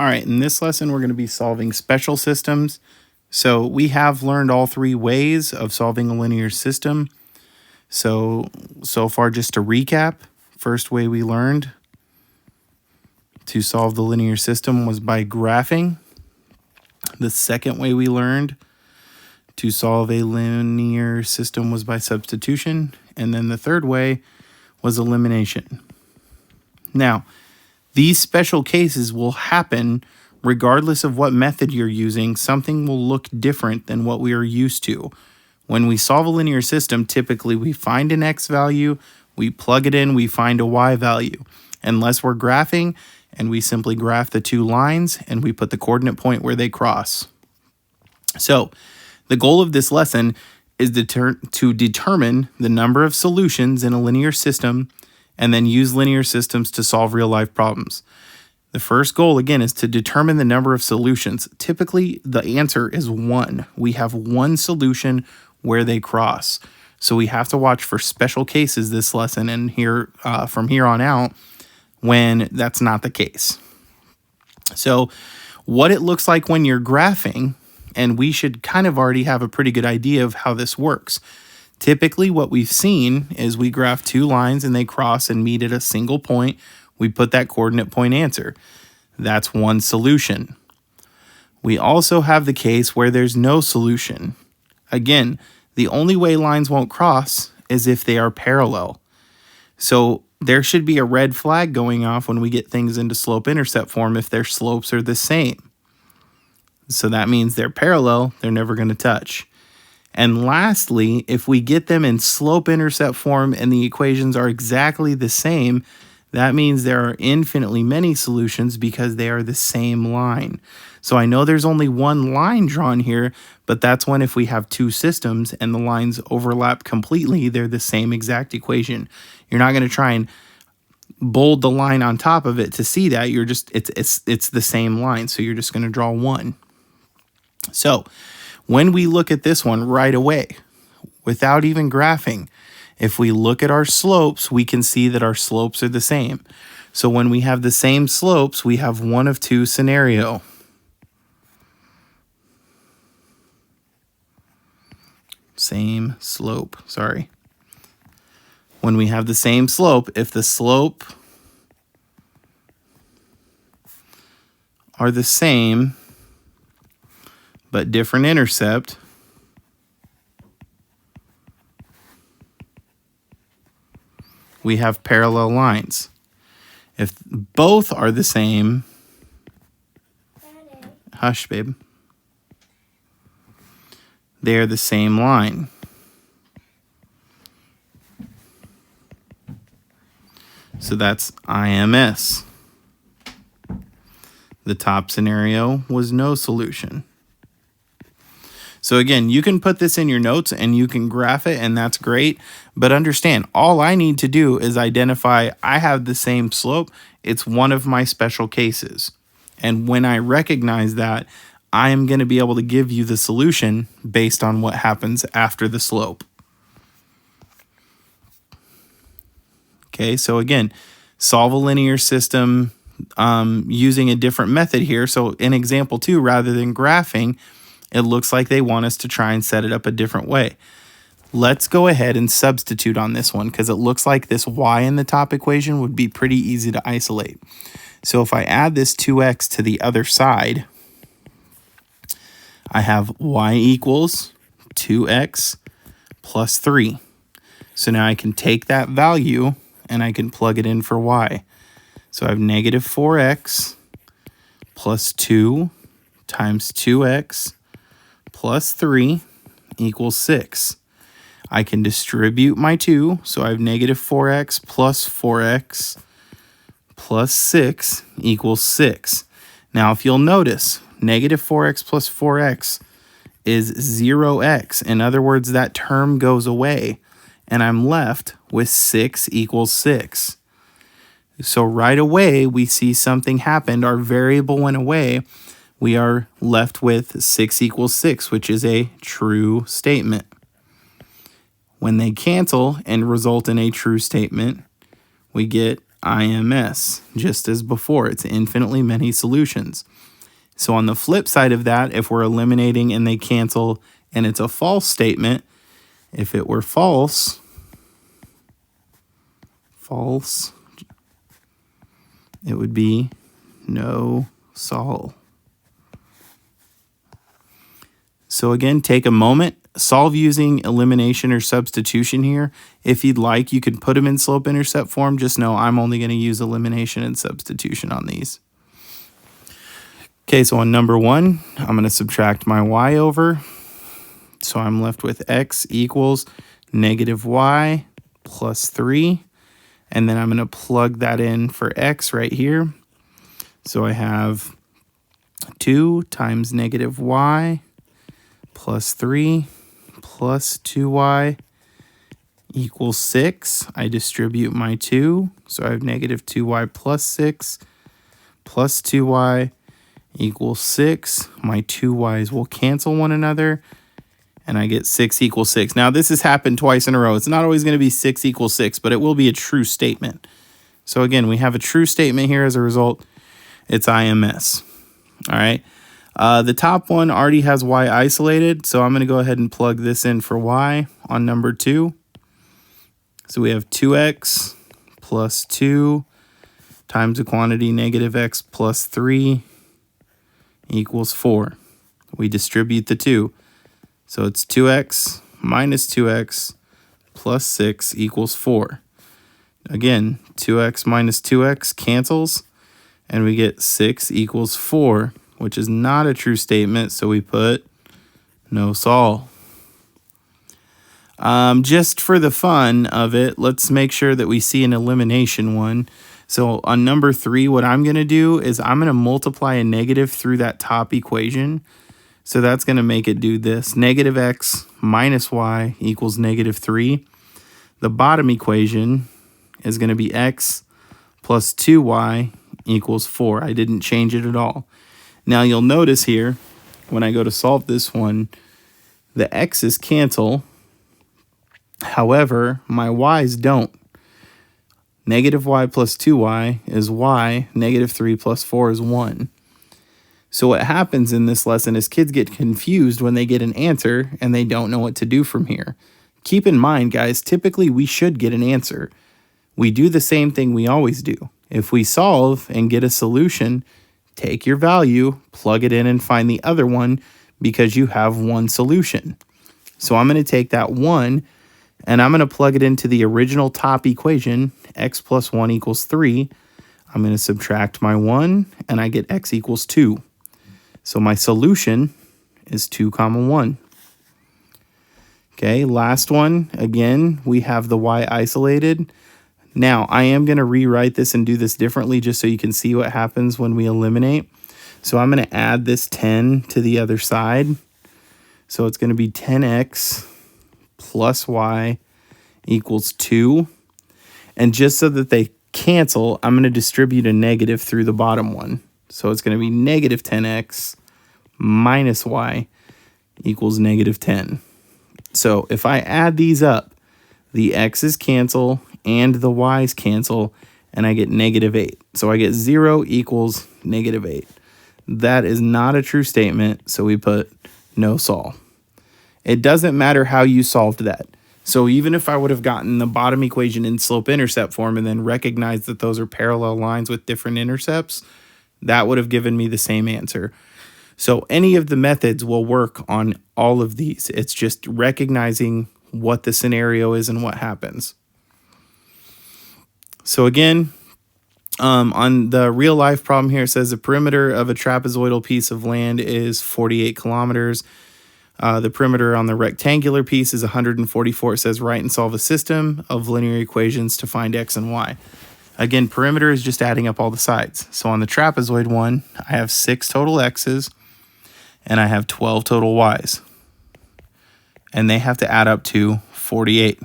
All right, in this lesson, we're going to be solving special systems. So we have learned all three ways of solving a linear system. So far, just to recap, first way we learned to solve the linear system was by graphing. The second way we learned to solve a linear system was by substitution. And then the third way was elimination. Now, these special cases will happen regardless of what method you're using. Something will look different than what we are used to. When we solve a linear system, typically we find an x value, we plug it in, we find a y value. Unless we're graphing, and we simply graph the two lines and we put the coordinate point where they cross. So the goal of this lesson is to determine the number of solutions in a linear system and then use linear systems to solve real-life problems. The first goal, again, is to determine the number of solutions. Typically, the answer is 1. We have one solution where they cross. So we have to watch for special cases this lesson and from here on out when that's not the case. So what it looks like when you're graphing, and we should kind of already have a pretty good idea of how this works. Typically, what we've seen is we graph two lines and they cross and meet at a single point. We put that coordinate point answer. That's one solution. We also have the case where there's no solution. Again, the only way lines won't cross is if they are parallel. So there should be a red flag going off when we get things into slope-intercept form if their slopes are the same. So that means they're parallel, they're never going to touch. And lastly, if we get them in slope-intercept form and the equations are exactly the same, that means there are infinitely many solutions because they are the same line. So I know there's only one line drawn here, but that's when if we have two systems and the lines overlap completely, they're the same exact equation. You're not going to try and bold the line on top of it to see that. You're just it's the same line, so you're just going to draw one. So when we look at this one right away, without even graphing, if we look at our slopes, we can see that our slopes are the same. So when we have the same slopes, we have one of two scenario. Same slope, sorry. When we have the same slope, if the slope are the same but different intercept, we have parallel lines. If both are the same, hush, babe, they're the same line. So that's IMS. The top scenario was no solution. So again, you can put this in your notes and you can graph it, and that's great. But understand, all I need to do is identify I have the same slope. It's one of my special cases. And when I recognize that, I am going to be able to give you the solution based on what happens after the slope. Okay, so again, solve a linear system using a different method here. So in example 2, rather than graphing, it looks like they want us to try and set it up a different way. Let's go ahead and substitute on this one because it looks like this y in the top equation would be pretty easy to isolate. So if I add this 2x to the other side, I have y equals 2x plus 3. So now I can take that value and I can plug it in for y. So I have negative 4x plus 2 times 2x plus 3 equals 6. I can distribute my 2, so I have negative 4x plus 6 equals 6. Now, if you'll notice, negative 4x plus 4x is 0x. In other words, that term goes away, and I'm left with 6 equals 6. So right away, we see something happened. Our variable went away. We are left with 6 equals 6, which is a true statement. When they cancel and result in a true statement, we get IMS, just as before. It's infinitely many solutions. So on the flip side of that, if we're eliminating and they cancel and it's a false statement, if it were false, it would be no sol. So again, take a moment, solve using elimination or substitution here. If you'd like, you can put them in slope-intercept form. Just know I'm only going to use elimination and substitution on these. Okay, so on number 1, I'm going to subtract my y over. So I'm left with x equals negative y plus 3. And then I'm going to plug that in for x right here. So I have 2 times negative y plus 3 plus 2y equals 6. I distribute my 2. So I have negative 2y plus 6 plus 2y equals 6. My 2y's will cancel one another. And I get 6 equals 6. Now, this has happened twice in a row. It's not always going to be 6 equals 6, but it will be a true statement. So again, we have a true statement here as a result. It's IMS. All right. The top one already has y isolated, so I'm going to go ahead and plug this in for y on number 2. So we have 2x plus 2 times the quantity negative x plus 3 equals 4. We distribute the 2. So it's 2x minus 2x plus 6 equals 4. Again, 2x minus 2x cancels, and we get 6 equals 4, which is not a true statement, so we put no sol. Just for the fun of it, let's make sure that we see an elimination one. So on number 3, what I'm going to do is I'm going to multiply a negative through that top equation. So that's going to make it do this. Negative x minus y equals negative 3. The bottom equation is going to be x plus 2y equals 4. I didn't change it at all. Now you'll notice here, when I go to solve this one, the x's cancel. However, my y's don't. Negative y plus 2y is y. Negative 3 plus 4 is 1. So what happens in this lesson is kids get confused when they get an answer and they don't know what to do from here. Keep in mind, guys, typically we should get an answer. We do the same thing we always do. If we solve and get a solution, take your value, plug it in, and find the other one because you have one solution. So I'm going to take that 1 and I'm going to plug it into the original top equation, x plus 1 equals 3. I'm going to subtract my 1 and I get x equals 2. So my solution is 2, 1. Okay, last one. Again, we have the y isolated. Now, I am going to rewrite this and do this differently just so you can see what happens when we eliminate. So I'm going to add this 10 to the other side. So it's going to be 10x plus y equals 2. And just so that they cancel, I'm going to distribute a negative through the bottom one. So it's going to be negative 10x minus y equals negative 10. So if I add these up, the x's cancel and the y's cancel, and I get negative 8. So I get 0 equals negative 8. That is not a true statement, so we put no sol. It doesn't matter how you solved that. So even if I would have gotten the bottom equation in slope-intercept form and then recognized that those are parallel lines with different intercepts, that would have given me the same answer. So any of the methods will work on all of these. It's just recognizing what the scenario is and what happens. So again, on the real life problem here, it says the perimeter of a trapezoidal piece of land is 48 kilometers. The perimeter on the rectangular piece is 144. It says write and solve a system of linear equations to find x and y. Again, perimeter is just adding up all the sides. So on the trapezoid one, I have 6 total x's and I have 12 total y's. And they have to add up to 48.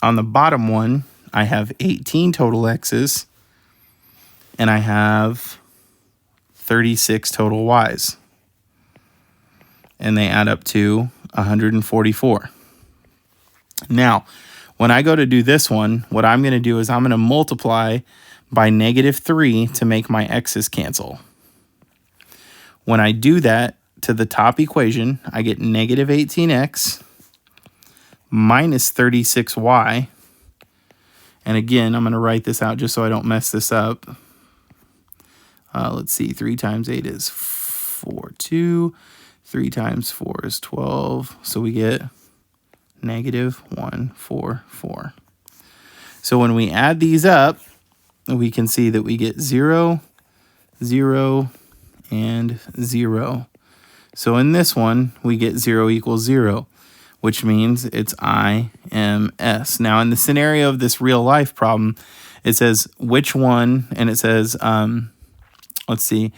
On the bottom one, I have 18 total x's and I have 36 total y's. And they add up to 144. Now, When I go to do this one, what I'm going to do is I'm going to multiply by -3 to make my x's cancel. When I do that to the top equation, I get -18x minus 36y. And again, I'm going to write this out just so I don't mess this up. Let's see, 3 times 8 is 42. 3 times 4 is 12. So we get -144. So when we add these up, we can see that we get 0, 0, and 0. So in this one, we get 0 equals 0, which means it's IMS. Now, in the scenario of this real life problem, it says which one, and it says, let's see,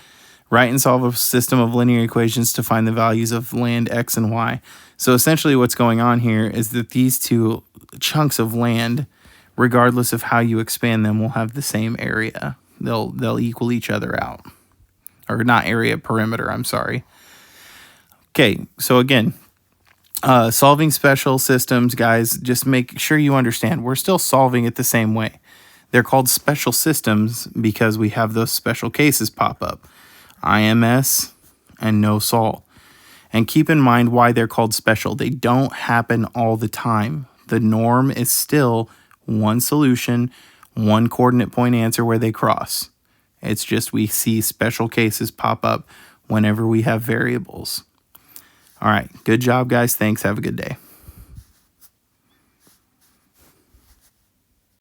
write and solve a system of linear equations to find the values of land x and y. So essentially what's going on here is that these two chunks of land, regardless of how you expand them, will have the same area. They'll equal each other out. Or not area, perimeter, I'm sorry. Okay, so again, solving special systems, guys, just make sure you understand, we're still solving it the same way. They're called special systems because we have those special cases pop up. IMS and no sol. And keep in mind why they're called special. They don't happen all the time. The norm is still one solution, one coordinate point answer where they cross. It's just we see special cases pop up whenever we have variables. All right, good job, guys. Thanks. Have a good day.